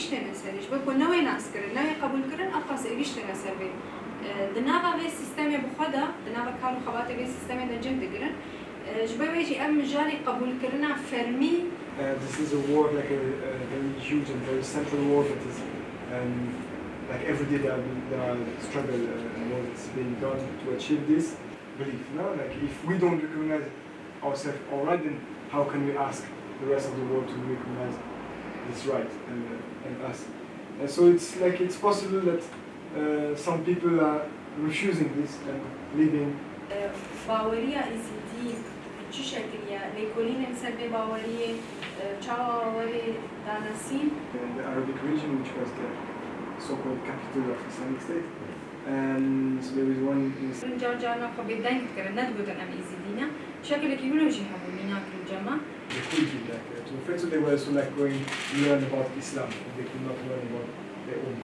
ایگیشتن سریش بکن نوی ناس کرد نوی قبول کردن اقاس ایگیشتن سری دنابا به سیستمی بخدا دنابا کارو خبات به سیستمی دنجم دگرن جبه ویجی ام جاری قبول کردن فرمی. This is a war like a very huge and very central war that is like every day there are struggle and war that's being done to achieve this belief. No, like if we don't recognize ourselves alright, then how can we ask the rest of the world to recognize this right and us? And so it's like it's possible that some people are refusing this and leaving. باورية إزدي شو شكلية ليكولين إنسان بباورية شاوري دانسين. In the Arabic region, which was the so-called capital of Islamic State, and so there is one. جانا خبيدين كرنا ندبتن أم إزدينا شكل كيولوجي هبونينا كل جماعة. They could be like to the fact that they were also like going to learn about Islam, they could not learn about